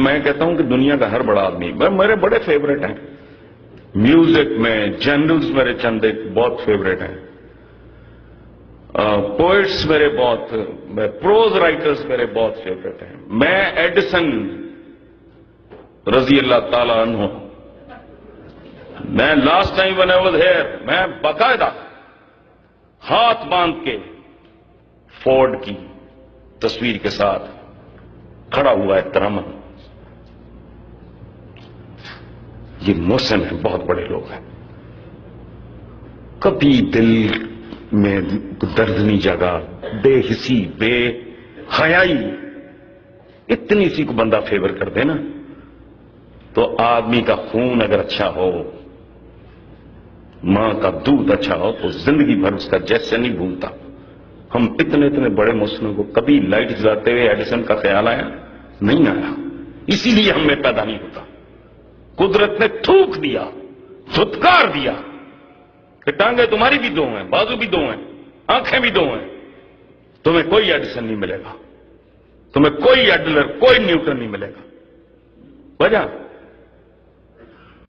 میں کہتا ہوں کہ دنیا کا ہر بڑا آدمی میرے بڑے فیوریٹ ہیں، میوزک میں جنرلز میرے چند ایک بہت فیوریٹ ہیں، پوئٹس میرے بہت، پروز رائٹرز میرے بہت فیوریٹ ہیں. میں ایڈیسن رضی اللہ تعالی عنہ، میں last time when I was here میں باقاعدہ ہاتھ باندھ کے فورڈ کی تصویر کے ساتھ کھڑا ہوا احتراماً. یہ محسن ہیں، بہت بڑے لوگ ہیں، کبھی دل میں درد نہیں جگا، بے حسی بے حیائی. اتنی سی کو بندہ فیور کر دے نا تو آدمی کا خون اگر اچھا ہو، ماں کا دودھ اچھا ہو تو زندگی بھر اس کا جیسے نہیں بھولتا. ہم اتنے بڑے محسنوں کو کبھی لائٹ جلاتے ہوئے ایڈیسن کا خیال آیا نہیں آیا، اسی لیے ہم میں پیدا نہیں ہوتا. قدرت نے تھوک دیا، دھتکار دیا کہ ٹانگیں تمہاری بھی دو ہیں، بازو بھی دو ہیں، آنکھیں بھی دو ہیں، تمہیں کوئی ایڈیسن نہیں ملے گا، تمہیں کوئی ایڈلر کوئی نیوٹن نہیں ملے گا. وجہ